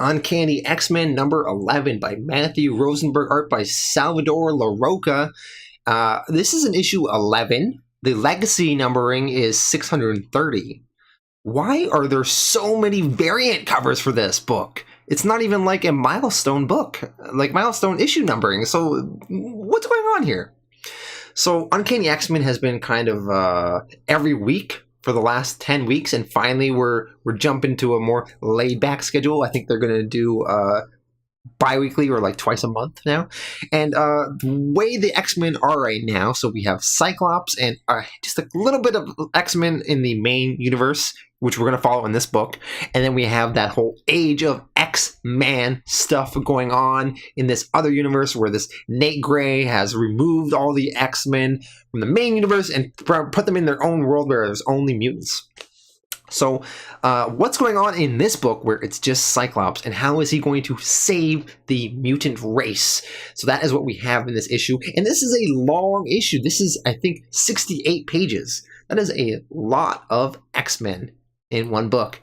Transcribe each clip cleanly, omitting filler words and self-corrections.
Uncanny X-Men number 11 by Matthew Rosenberg, art by Salvador Larroca. This is an issue 11. The legacy numbering is 630. Why are there so many variant covers for this book? It's not even like a milestone book, like milestone issue numbering. So what's going on here? So Uncanny X-Men has been kind of every week for the last 10 weeks, and finally we're jumping to a more laid-back schedule. I think they're going to do bi-weekly or like twice a month now. And the way the X-Men are right now, so we have Cyclops and just a little bit of X-Men in the main universe, which we're going to follow in this book. And then we have that whole Age of X-Man stuff going on in this other universe where this Nate Gray has removed all the X-Men from the main universe and put them in their own world where there's only mutants. So what's going on in this book where it's just Cyclops, and how is he going to save the mutant race? So that is what we have in this issue. And this is a long issue. This is, I think, 68 pages. That is a lot of X-Men in one book.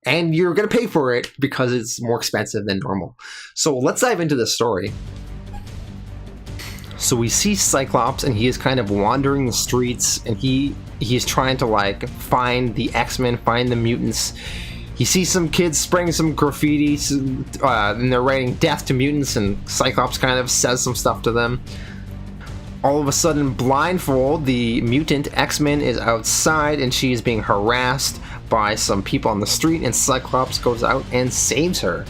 And you're going to pay for it because it's more expensive than normal. So let's dive into this story. So we see Cyclops, and he is kind of wandering the streets, and he's trying to like find the X-Men, find the mutants. He sees some kids spraying some graffiti, and they're writing "Death to Mutants," and Cyclops kind of says some stuff to them. All of a sudden, Blindfold, the mutant X-Men, is outside, and she is being harassed by some people on the street, and Cyclops goes out and saves her.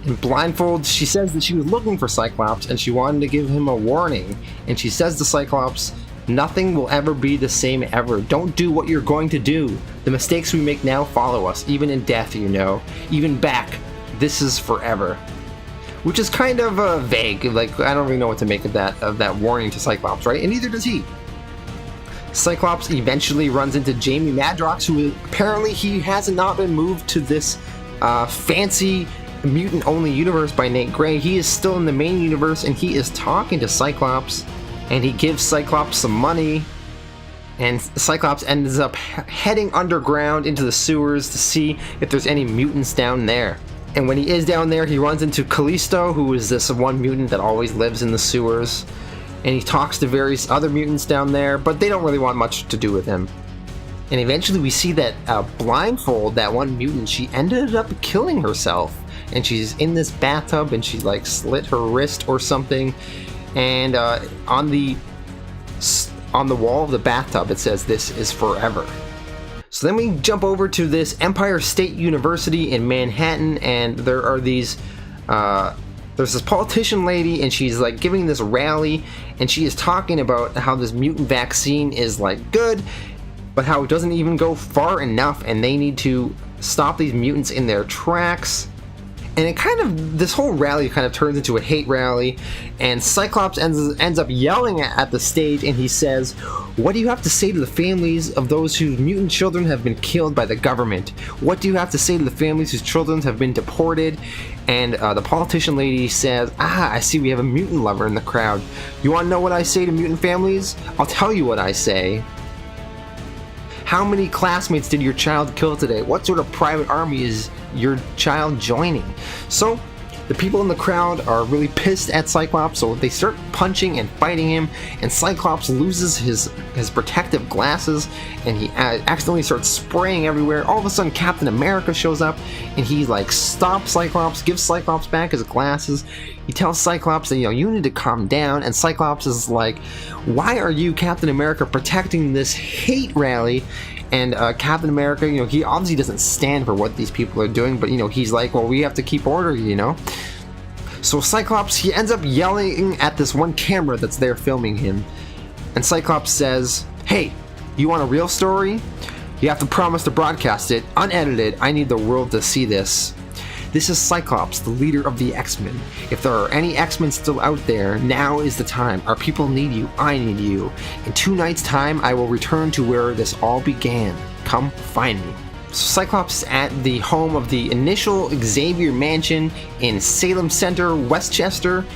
In Blindfold, she says that she was looking for Cyclops, and she wanted to give him a warning. And she says to Cyclops, "Nothing will ever be the same ever. Don't do what you're going to do. The mistakes we make now follow us, even in death, you know. Even back. This is forever." Which is kind of vague. Like, I don't really know what to make of that warning to Cyclops, right? And neither does he. Cyclops eventually runs into Jamie Madrox, who apparently he has not been moved to this fancy mutant-only universe by Nate Gray. He is still in the main universe, and he is talking to Cyclops, and he gives Cyclops some money, and Cyclops ends up heading underground into the sewers to see if there's any mutants down there. And when he is down there, he runs into Callisto, who is this one mutant that always lives in the sewers, and he talks to various other mutants down there, but they don't really want much to do with him. And eventually we see that Blindfold, that one mutant, she ended up killing herself. And she's in this bathtub, and she like slit her wrist or something. And on the wall of the bathtub, it says, "This is forever." So then we jump over to this Empire State University in Manhattan, and there are these there's this politician lady, and she's like giving this rally, and she is talking about how this mutant vaccine is like good, but how it doesn't even go far enough, and they need to stop these mutants in their tracks. And it kind of, this whole rally kind of turns into a hate rally, and Cyclops ends up yelling at the stage, and he says, "What do you have to say to the families of those whose mutant children have been killed by the government? What do you have to say to the families whose children have been deported?" And the politician lady says, "I see we have a mutant lover in the crowd. You want to know what I say to mutant families? I'll tell you what I say. How many classmates did your child kill today? What sort of private army is your child joining?" So the people in the crowd are really pissed at Cyclops, so they start punching and fighting him, and Cyclops loses his protective glasses, and he accidentally starts spraying everywhere. All of a sudden Captain America shows up, and he like stops Cyclops, gives Cyclops back his glasses. He tells Cyclops that, you need to calm down, and Cyclops is like, "Why are you, Captain America, protecting this hate rally?" And Captain America, he obviously doesn't stand for what these people are doing, but he's like, "Well, we have to keep order, So Cyclops, he ends up yelling at this one camera that's there filming him. And Cyclops says, "Hey, you want a real story? You have to promise to broadcast it, unedited. I need the world to see this. This is Cyclops, the leader of the X-Men. If there are any X-Men still out there, now is the time. Our people need you. I need you. In 2 nights' time, I will return to where this all began. Come find me." So Cyclops is at the home of the initial Xavier Mansion in Salem Center, Westchester,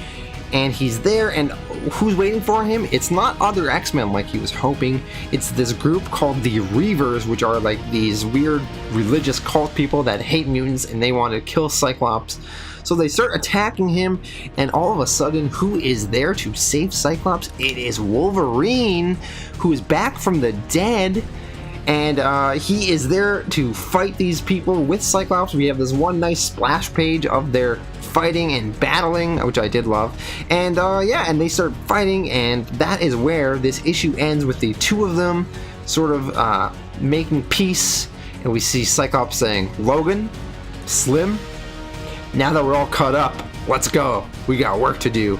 and he's there, and who's waiting for him? It's not other X-Men like he was hoping. It's this group called the Reavers, which are like these weird religious cult people that hate mutants and they want to kill Cyclops. So they start attacking him, and all of a sudden, who is there to save Cyclops? It is Wolverine, who is back from the dead, and he is there to fight these people with Cyclops. We have this one nice splash page of their fighting and battling, which I did love, and and they start fighting, and that is where this issue ends, with the two of them sort of making peace, and we see Cyclops saying, "Logan, Slim, now that we're all caught up, let's go. We got work to do."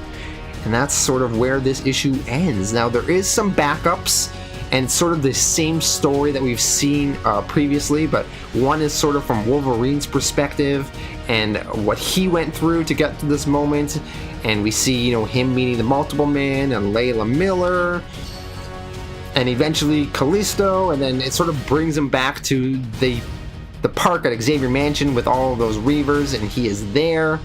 And that's sort of where this issue ends. Now, there is some backups and sort of the same story that we've seen previously, but one is sort of from Wolverine's perspective and what he went through to get to this moment. And we see, him meeting the Multiple Man and Layla Miller, and eventually Callisto, and then it sort of brings him back to the park at Xavier Mansion with all of those Reavers, and he is there.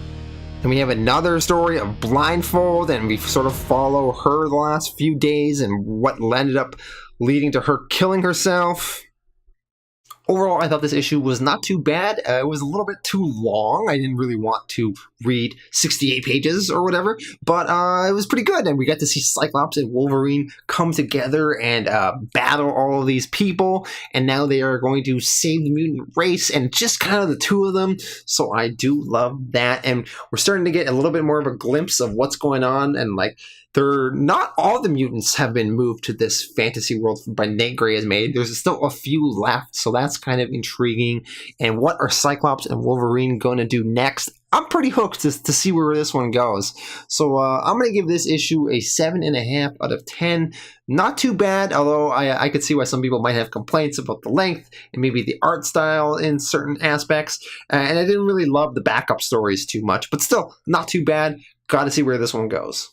And we have another story of Blindfold, and we sort of follow her the last few days and what ended up leading to her killing herself. Overall, I thought this issue was not too bad. It was a little bit too long. I didn't really want to read 68 pages or whatever, but it was pretty good. And we got to see Cyclops and Wolverine come together and battle all of these people. And now they are going to save the mutant race, and just kind of the two of them. So I do love that. And we're starting to get a little bit more of a glimpse of what's going on. And not all the mutants have been moved to this fantasy world by Nate Gray has made. There's still a few left, so that's kind of intriguing. And what are Cyclops and Wolverine going to do next? I'm pretty hooked to see where this one goes. So I'm going to give this issue a 7.5 out of 10. Not too bad, although I could see why some people might have complaints about the length and maybe the art style in certain aspects. And I didn't really love the backup stories too much, but still, not too bad. Got to see where this one goes.